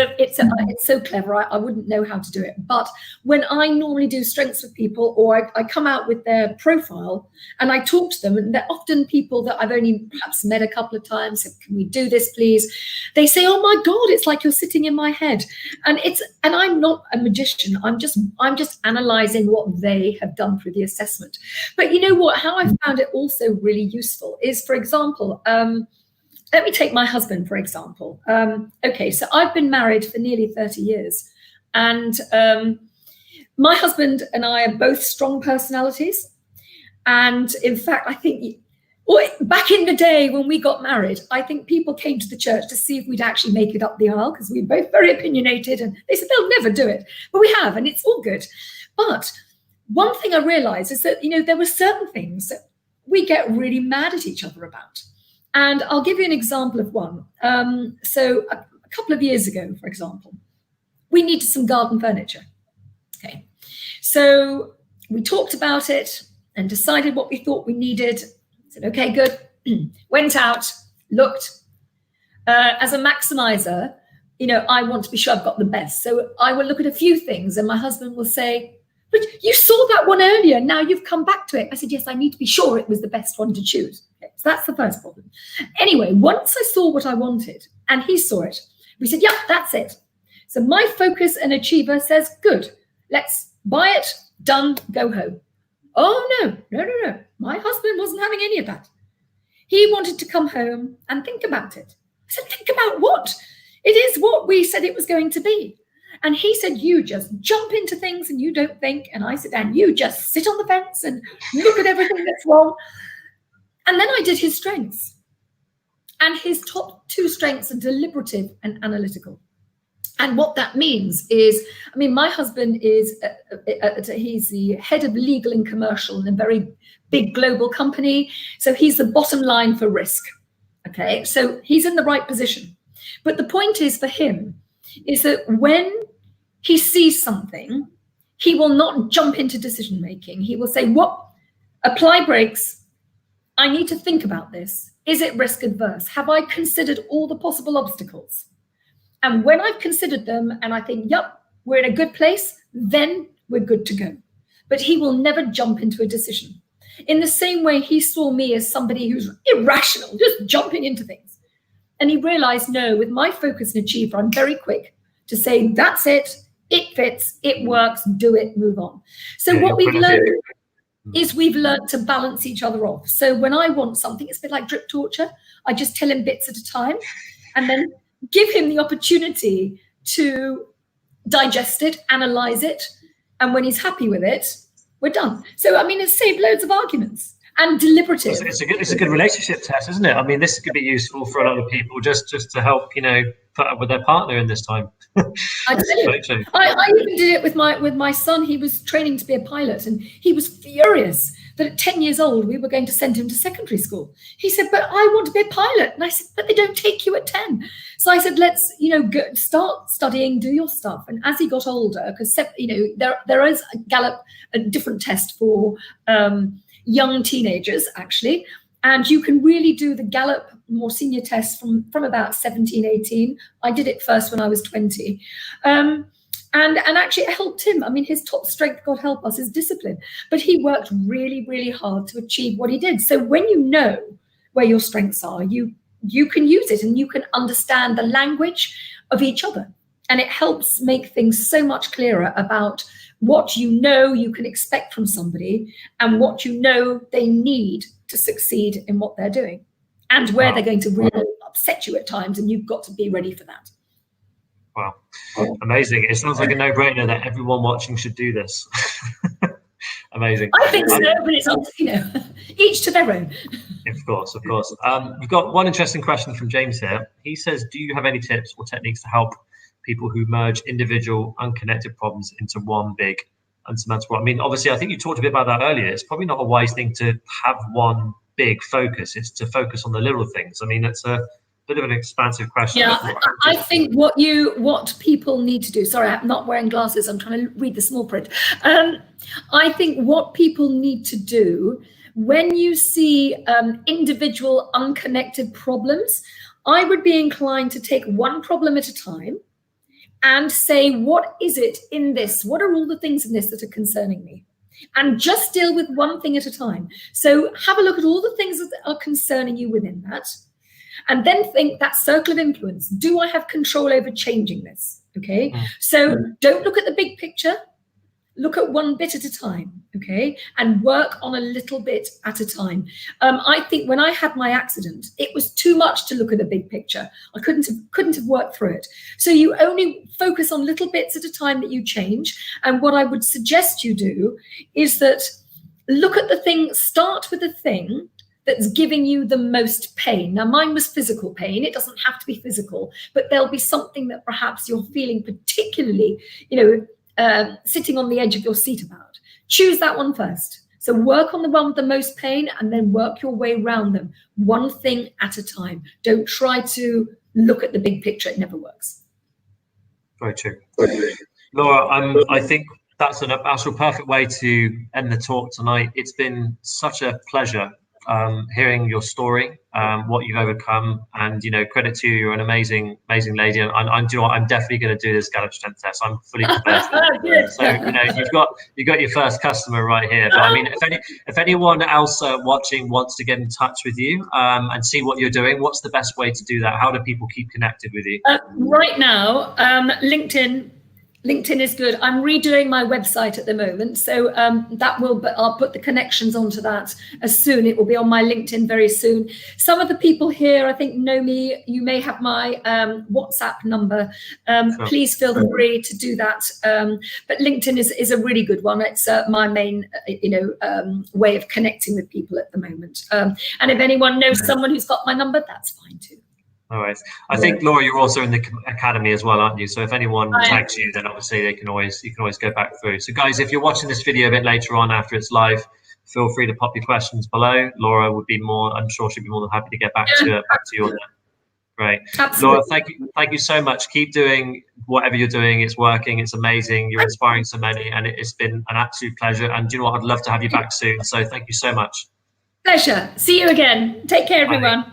so clever, I wouldn't know how to do it. But when I normally do strengths with people, or I come out with their profile and I talk to them, and they're often people that I've only perhaps met a couple of times, said, can we do this, please? They say, oh my God, it's like you're sitting in my head. And I'm not a magician. I'm just analyzing what they have done through the assessment. But how I found it also really useful is, for example, let me take my husband, for example. So I've been married for nearly 30 years. And my husband and I are both strong personalities. And in fact, I think Or back in the day when we got married, I think people came to the church to see if we'd actually make it up the aisle, because we were both very opinionated, and they said they'll never do it. But we have, and it's all good. But one thing I realized is that, there were certain things that we get really mad at each other about. And I'll give you an example of one. So a couple of years ago, for example, we needed some garden furniture. Okay. So we talked about it and decided what we thought we needed. Said, okay, good. Went out, looked. As a maximizer, I want to be sure I've got the best. So I will look at a few things and my husband will say, but you saw that one earlier. Now you've come back to it. I said, yes, I need to be sure it was the best one to choose. Okay, so that's the first problem. Anyway, once I saw what I wanted and he saw it, we said, yeah, that's it. So my focus and achiever says, good, let's buy it, done, go home. Oh, no. My husband wasn't having any of that. He wanted to come home and think about it. I said, think about what? It is what we said it was going to be. And he said, you just jump into things and you don't think. And I said, and you just sit on the fence and look at everything that's wrong. And then I did his strengths. And his top two strengths are deliberative and analytical. And what that means is, my husband is, he's the head of legal and commercial in a very big global company. So he's the bottom line for risk. Okay, so he's in the right position. But the point is for him is that when he sees something, he will not jump into decision making. He will say, apply brakes. I need to think about this. Is it risk adverse? Have I considered all the possible obstacles? And when I've considered them and I think, yep, we're in a good place, then we're good to go. But he will never jump into a decision. In the same way, he saw me as somebody who's irrational, just jumping into things. And he realized, no, with my focus and achiever, I'm very quick to say, that's it fits, it works, do it, move on. So what we've learned is we've learned to balance each other off. So when I want something, it's a bit like drip torture. I just tell him bits at a time and then give him the opportunity to digest it, analyze it. And when he's happy with it, we're done. So, it's saved loads of arguments and deliberative. It's a good relationship test, isn't it? This could be useful for a lot of people just to help, put up with their partner in this time. I even did it with my son. He was training to be a pilot and he was furious that at 10 years old, we were going to send him to secondary school. He said, but I want to be a pilot. And I said, but they don't take you at 10. So I said, let's, start studying, do your stuff. And as he got older, because, there is a different test for young teenagers, actually. And you can really do the Gallup more senior test from about 17, 18. I did it first when I was 20. And actually it helped him. His top strength, God help us, is discipline. But he worked really, really hard to achieve what he did. So when you know where your strengths are, you can use it and you can understand the language of each other. And it helps make things so much clearer about what you can expect from somebody and what they need to succeed in what they're doing and where they're going to really upset you at times. And you've got to be ready for that. Wow. Amazing. It sounds like a no-brainer that everyone watching should do this. Amazing. I think so, but it's each to their own. Of course. We've got one interesting question from James here. He says, do you have any tips or techniques to help people who merge individual unconnected problems into one big unsurmountable? Obviously, I think you talked a bit about that earlier. It's probably not a wise thing to have one big focus. It's to focus on the little things. It's a bit of an expansive question. Yeah, I think what people need to do, sorry, I'm not wearing glasses, I'm trying to read the small print. I think what people need to do when you see individual unconnected problems, I would be inclined to take one problem at a time and say, what is it in this? What are all the things in this that are concerning me? And just deal with one thing at a time. So have a look at all the things that are concerning you within that. And then think that circle of influence. Do I have control over changing this? Okay. So don't look at the big picture. Look at one bit at a time. Okay. And work on a little bit at a time. I think when I had my accident, it was too much to look at the big picture. I couldn't have worked through it. So you only focus on little bits at a time that you change. And what I would suggest you do is that look at the thing, start with the thing that's giving you the most pain. Now, mine was physical pain. It doesn't have to be physical, but there'll be something that perhaps you're feeling particularly, sitting on the edge of your seat about. Choose that one first. So work on the one with the most pain and then work your way around them, one thing at a time. Don't try to look at the big picture. It never works. Very true. Laura, I think that's an absolute perfect way to end the talk tonight. It's been such a pleasure hearing your story, what you've overcome, and credit to you. You're an amazing lady, and I'm definitely going to do this Gallup strength test. I'm fully prepared for it. So you've got your first customer right here. But I mean, if anyone else watching wants to get in touch with you and see what you're doing, what's the best way to do that? How do people keep connected with you? Right now, LinkedIn is good. I'm redoing my website at the moment, so I'll put the connections onto that as soon. It will be on my LinkedIn very soon. Some of the people here, I think, know me. You may have my WhatsApp number. Sure. Please feel free to do that. But LinkedIn is a really good one. It's my main, way of connecting with people at the moment. And if anyone knows someone who's got my number, that's fine too. All right. I think, Laura, you're also in the academy as well, aren't you? So if anyone tags you, then obviously you can always go back through. So guys, if you're watching this video a bit later on after it's live, feel free to pop your questions below. Laura would be I'm sure she'd be more than happy to get back to you on that. Great. Absolutely. Laura, thank you so much. Keep doing whatever you're doing. It's working. It's amazing. You're inspiring so many, and it's been an absolute pleasure. And you know what? I'd love to have you back soon. So thank you so much. Pleasure. See you again. Take care, everyone. Bye.